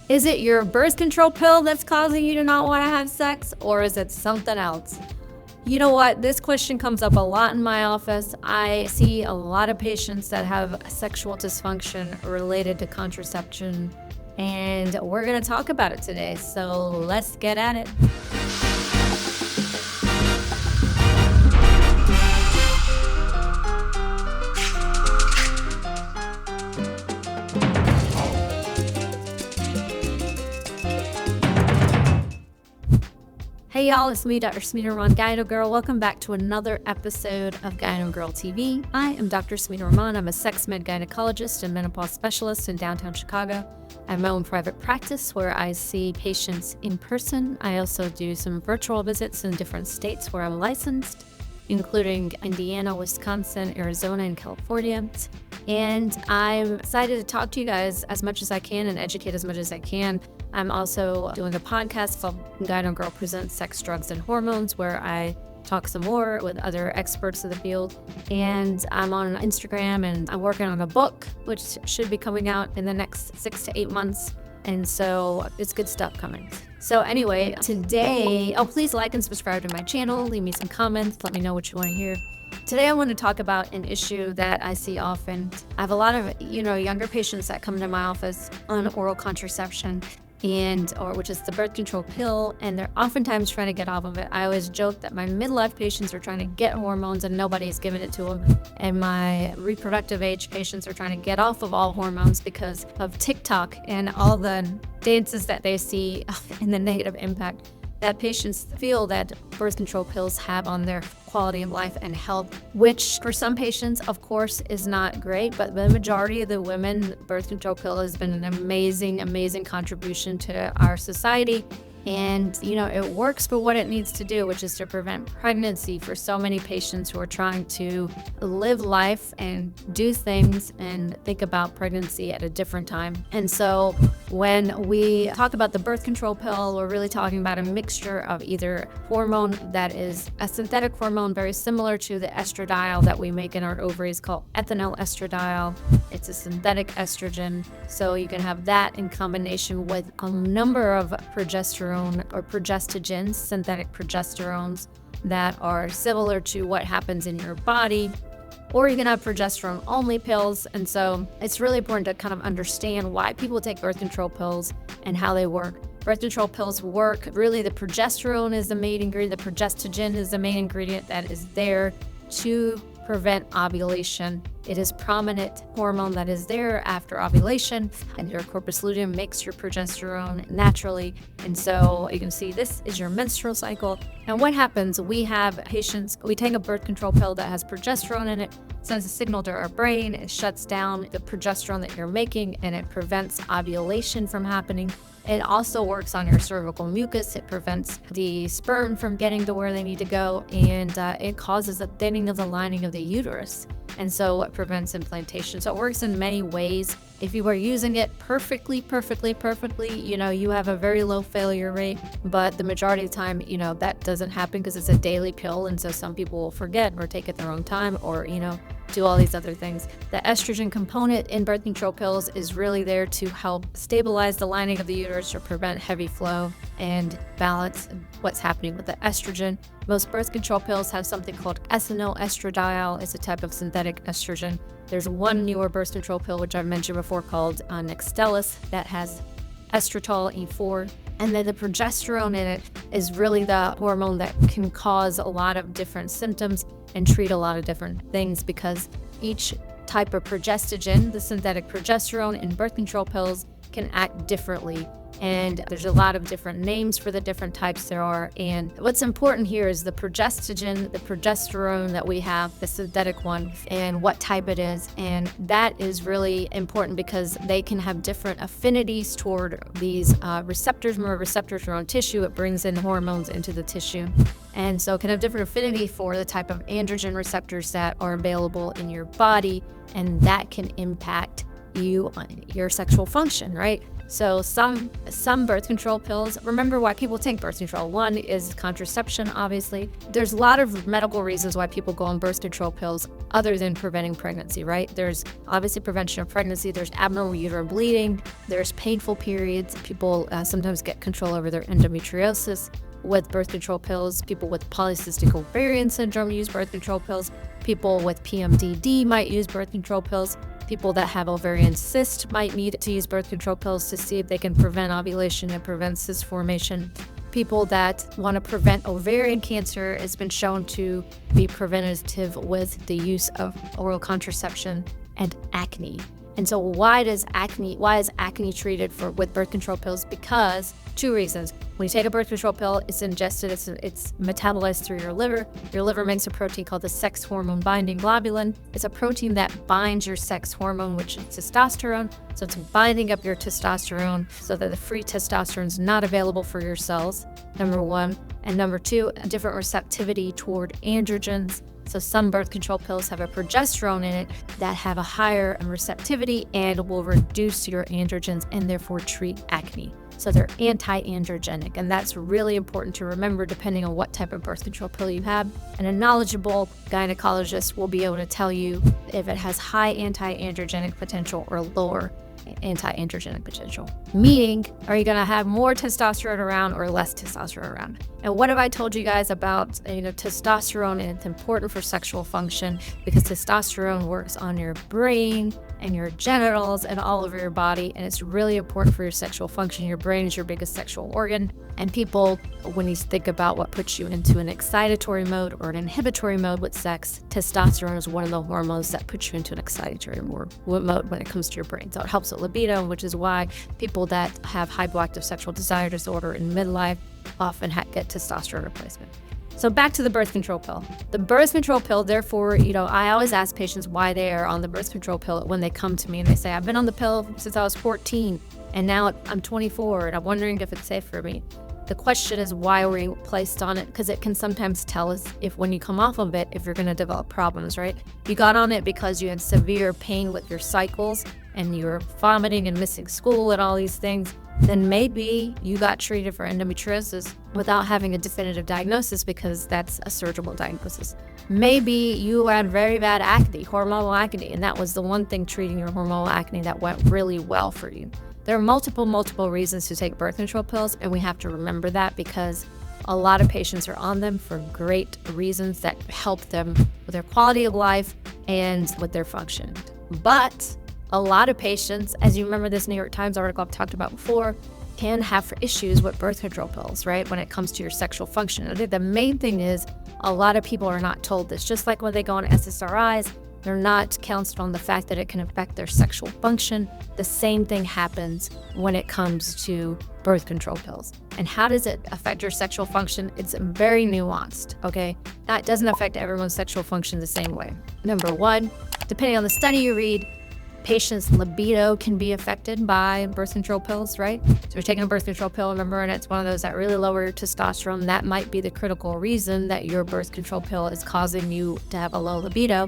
Is it your birth control pill that's causing you to not want to have sex, or is it something else? You know what? This question comes up a lot in my office. I see a lot of patients that have sexual dysfunction related to contraception, and we're going to talk about it today. So let's get at it. Hey y'all, it's me, Dr. Sameena Rahman, GynoGirl. Welcome back to another episode of GynoGirl TV. I am Dr. Sameena Rahman. I'm a sex med gynecologist and menopause specialist in downtown Chicago. I have my own private practice where I see patients in person. I also do some virtual visits in different states where I'm licensed, including Indiana, Wisconsin, Arizona, and California. And I'm excited to talk to you guys as much as I can and educate as much as I can. I'm also doing a podcast called GynoGirl Presents Sex, Drugs, and Hormones, where I talk some more with other experts in the field. And I'm on Instagram, and I'm working on a book, which should be coming out in the next 6 to 8 months. And so it's good stuff coming. So anyway, today, please like and subscribe to my channel. Leave me some comments. Let me know what you want to hear. Today I want to talk about an issue that I see often. I have a lot of, younger patients that come to my office on oral contraception, which is the birth control pill, and they're oftentimes trying to get off of it. I always joke that my midlife patients are trying to get hormones and nobody's giving it to them. And my reproductive age patients are trying to get off of all hormones because of TikTok and all the dances that they see and the negative impact that patients feel that birth control pills have on their quality of life and health, which for some patients, of course, is not great. But the majority of the women, birth control pill has been an amazing, amazing contribution to our society. And, it works for what it needs to do, which is to prevent pregnancy for so many patients who are trying to live life and do things and think about pregnancy at a different time. And so when we talk about the birth control pill, we're really talking about a mixture of either hormone that is a synthetic hormone very similar to the estradiol that we make in our ovaries called ethinyl estradiol. It's a synthetic estrogen. So you can have that in combination with a number of progesterone or progestogens, synthetic progesterones that are similar to what happens in your body, or you can have progesterone only pills. And so it's really important to kind of understand why people take birth control pills and how they work. Birth control pills work, really the progesterone is the main ingredient, the progestogen is the main ingredient that is there to prevent ovulation. It is prominent hormone that is there after ovulation, and your corpus luteum makes your progesterone naturally. And so you can see this is your menstrual cycle. And what happens, we have patients, we take a birth control pill that has progesterone in it, sends a signal to our brain, it shuts down the progesterone that you're making, and it prevents ovulation from happening. It also works on your cervical mucus. It prevents the sperm from getting to where they need to go, and it causes a thinning of the lining of the uterus. And so it prevents implantation. So it works in many ways. If you are using it perfectly, you have a very low failure rate. But the majority of the time, that doesn't happen because it's a daily pill. And so some people will forget or take it the wrong time or, do all these other things. The estrogen component in birth control pills is really there to help stabilize the lining of the uterus or prevent heavy flow and balance what's happening with the estrogen. Most birth control pills have something called ethinyl estradiol. It's a type of synthetic estrogen. There's one newer birth control pill, which I've mentioned before, called Nextstellis, that has estradiol E4. And then the progesterone in it is really the hormone that can cause a lot of different symptoms and treat a lot of different things, because each type of progestogen, the synthetic progesterone in birth control pills, can act differently. And there's a lot of different names for the different types there are. And what's important here is the progestogen, the progesterone that we have, the synthetic one, and what type it is. And that is really important because they can have different affinities toward these receptors. Remember, receptors are on tissue. It brings in hormones into the tissue. And so it can have different affinity for the type of androgen receptors that are available in your body. And that can impact your sexual function, right? So some birth control pills, remember why people take birth control. One is contraception, obviously. There's a lot of medical reasons why people go on birth control pills other than preventing pregnancy, right? There's obviously prevention of pregnancy. There's abnormal uterine bleeding. There's painful periods. People sometimes get control over their endometriosis with birth control pills. People with polycystic ovarian syndrome use birth control pills. People with PMDD might use birth control pills. People that have ovarian cyst might need to use birth control pills to see if they can prevent ovulation and prevent cyst formation. People that want to prevent ovarian cancer has been shown to be preventative with the use of oral contraception and acne. And so why is acne treated with birth control pills? Because two reasons. When you take a birth control pill, it's ingested, it's metabolized through your liver. Your liver makes a protein called the sex hormone binding globulin. It's a protein that binds your sex hormone, which is testosterone. So it's binding up your testosterone so that the free testosterone is not available for your cells, number one. And number two, a different receptivity toward androgens. So some birth control pills have a progesterone in it that have a higher receptivity and will reduce your androgens and therefore treat acne. So they're anti-androgenic, and that's really important to remember depending on what type of birth control pill you have. And a knowledgeable gynecologist will be able to tell you if it has high anti-androgenic potential or lower anti-androgenic potential. Meaning, are you going to have more testosterone around or less testosterone around? And what have I told you guys about testosterone? And it's important for sexual function because testosterone works on your brain and your genitals and all over your body, and it's really important for your sexual function. Your brain is your biggest sexual organ, and people, when you think about what puts you into an excitatory mode or an inhibitory mode with sex, testosterone is one of the hormones that puts you into an excitatory mode when it comes to your brain. So it helps with libido, which is why people that have hypoactive sexual desire disorder in midlife often get testosterone replacement. So back to the birth control pill. The birth control pill, therefore, I always ask patients why they are on the birth control pill when they come to me and they say, I've been on the pill since I was 14 and now I'm 24 and I'm wondering if it's safe for me. The question is, why were you placed on it? Because it can sometimes tell us if when you come off of it, if you're going to develop problems, right? You got on it because you had severe pain with your cycles and you were vomiting and missing school and all these things. Then maybe you got treated for endometriosis without having a definitive diagnosis because that's a surgical diagnosis. Maybe you had very bad acne, hormonal acne, and that was the one thing treating your hormonal acne that went really well for you. There are multiple reasons to take birth control pills, and we have to remember that because a lot of patients are on them for great reasons that help them with their quality of life and with their function. But a lot of patients, as you remember this New York Times article I've talked about before, can have issues with birth control pills, right? When it comes to your sexual function. I think the main thing is a lot of people are not told this. Just like when they go on SSRIs, they're not counseled on the fact that it can affect their sexual function. The same thing happens when it comes to birth control pills. And how does it affect your sexual function? It's very nuanced, okay? That doesn't affect everyone's sexual function the same way. Number one, depending on the study you read, patients' libido can be affected by birth control pills, right? So you're taking a birth control pill, remember, and it's one of those that really lower your testosterone. That might be the critical reason that your birth control pill is causing you to have a low libido.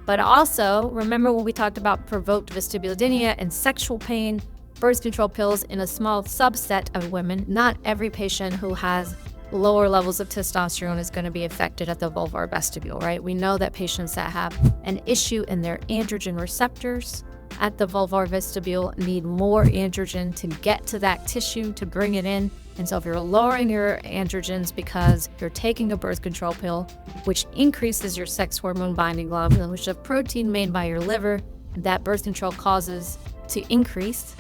But also, remember when we talked about provoked vestibulodynia and sexual pain, birth control pills in a small subset of women. Not every patient who has lower levels of testosterone is going to be affected at the vulvar vestibule, right? We know that patients that have an issue in their androgen receptors at the vulvar vestibule need more androgen to get to that tissue, to bring it in. And so if you're lowering your androgens because you're taking a birth control pill, which increases your sex hormone binding globulin, which is a protein made by your liver that birth control causes to increase,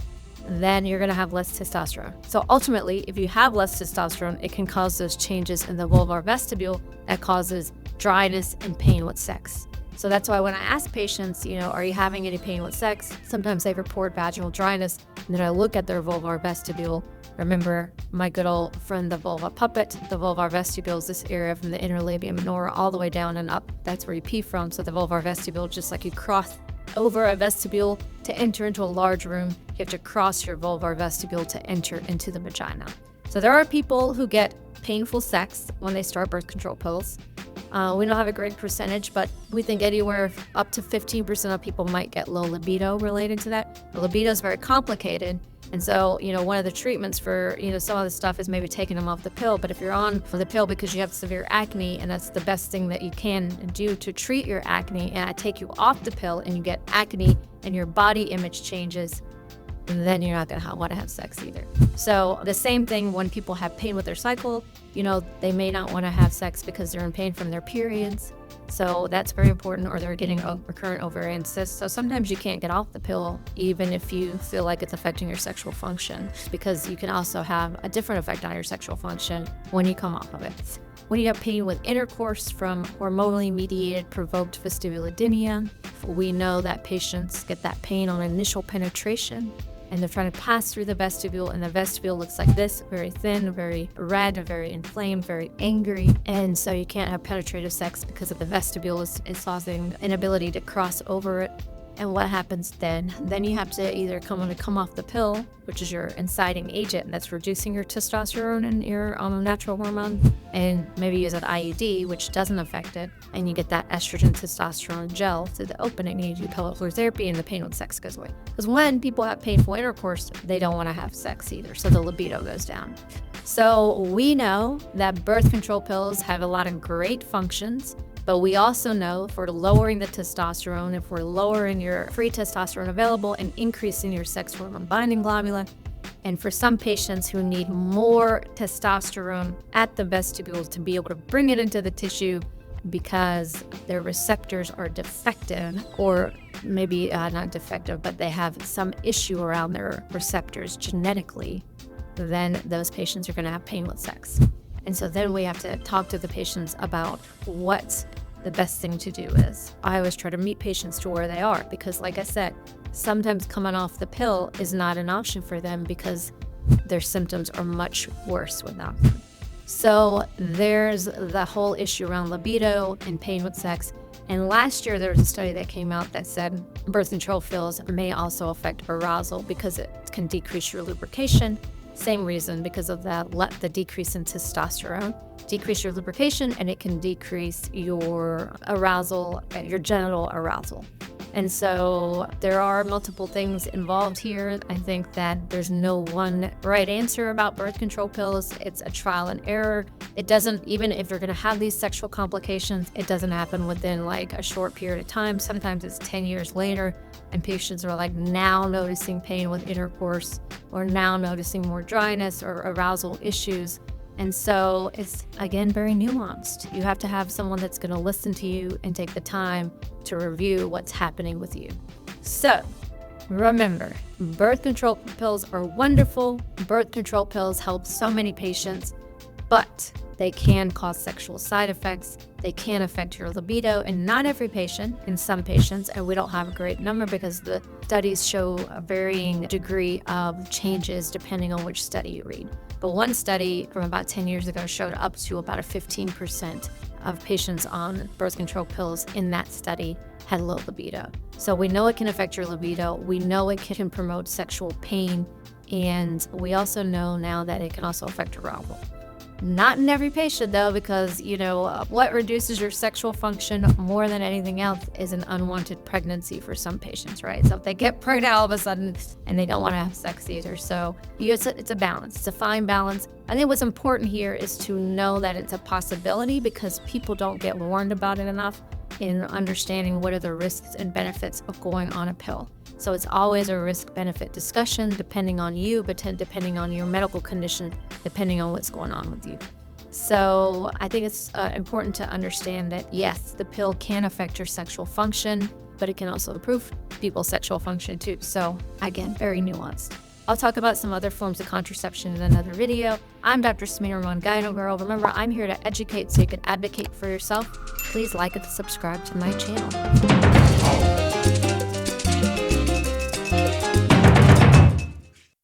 then you're going to have less testosterone. So ultimately, if you have less testosterone, it can cause those changes in the vulvar vestibule that causes dryness and pain with sex. So that's why when I ask patients, are you having any pain with sex? Sometimes they report vaginal dryness, and then I look at their vulvar vestibule. Remember my good old friend, the vulva puppet. The vulvar vestibule is this area from the inner labia minora all the way down and up. That's where you pee from. So the vulvar vestibule, just like you cross over a vestibule to enter into a large room, you have to cross your vulvar vestibule to enter into the vagina. So there are people who get painful sex when they start birth control pills. We don't have a great percentage, but we think anywhere up to 15% of people might get low libido related to that. The libido is very complicated And so, one of the treatments for, some of the stuff is maybe taking them off the pill. But if you're on the pill because you have severe acne, and that's the best thing that you can do to treat your acne, and I take you off the pill and you get acne and your body image changes, then you're not going to want to have sex either. So the same thing when people have pain with their cycle, they may not want to have sex because they're in pain from their periods. So that's very important, or they're getting recurrent ovarian cysts. So sometimes you can't get off the pill even if you feel like it's affecting your sexual function, because you can also have a different effect on your sexual function when you come off of it. When you have pain with intercourse from hormonally mediated provoked vestibulodynia, we know that patients get that pain on initial penetration, and they're trying to pass through the vestibule, and the vestibule looks like this, very thin, very red, very inflamed, very angry. And so you can't have penetrative sex because of the vestibule is causing inability to cross over it. And what happens then? Then you have to either come off the pill, which is your inciting agent, and that's reducing your testosterone and your natural hormone, and maybe use an IUD, which doesn't affect it, and you get that estrogen testosterone gel through the opening, and you do pelvic floor therapy, and the pain with sex goes away. Because when people have painful intercourse, they don't want to have sex either, so the libido goes down. So we know that birth control pills have a lot of great functions. But we also know for lowering the testosterone, if we're lowering your free testosterone available and increasing your sex hormone binding globulin, and for some patients who need more testosterone at the vestibule to be able to bring it into the tissue because their receptors are defective, or maybe not defective, but they have some issue around their receptors genetically, then those patients are going to have pain with sex. And so then we have to talk to the patients about what the best thing to do is. I always try to meet patients to where they are, because like I said, sometimes coming off the pill is not an option for them because their symptoms are much worse without them. So there's the whole issue around libido and pain with sex. And last year there was a study that came out that said birth control pills may also affect arousal because it can decrease your lubrication. Same reason, because of the decrease in testosterone, decrease your lubrication, and it can decrease your arousal, your genital arousal. And so there are multiple things involved here. I think that there's no one right answer about birth control pills. It's a trial and error. It doesn't, even if you're going to have these sexual complications, it doesn't happen within like a short period of time. Sometimes it's 10 years later, and patients are like now noticing pain with intercourse, or now noticing more dryness or arousal issues. And so it's, again, very nuanced. You have to have someone that's going to listen to you and take the time to review what's happening with you. So remember, birth control pills are wonderful. Birth control pills help so many patients, but they can cause sexual side effects. They can affect your libido, and not every patient. In some patients, and we don't have a great number because the studies show a varying degree of changes depending on which study you read. But one study from about 10 years ago showed up to about a 15% of patients on birth control pills in that study had low libido. So we know it can affect your libido. We know it can promote sexual pain. And we also know now that it can also affect arousal. Not in every patient though, because what reduces your sexual function more than anything else is an unwanted pregnancy for some patients, right? So if they get pregnant all of a sudden and they don't want to have sex either. So it's a balance, it's a fine balance. I think what's important here is to know that it's a possibility, because people don't get warned about it enough in understanding what are the risks and benefits of going on a pill. So it's always a risk-benefit discussion depending on you, but depending on your medical condition, depending on what's going on with you. So I think it's important to understand that, yes, the pill can affect your sexual function, but it can also improve people's sexual function too. So again, very nuanced. I'll talk about some other forms of contraception in another video. I'm Dr. Sameena Rahman, GynoGirl. Remember, I'm here to educate so you can advocate for yourself. Please like and subscribe to my channel.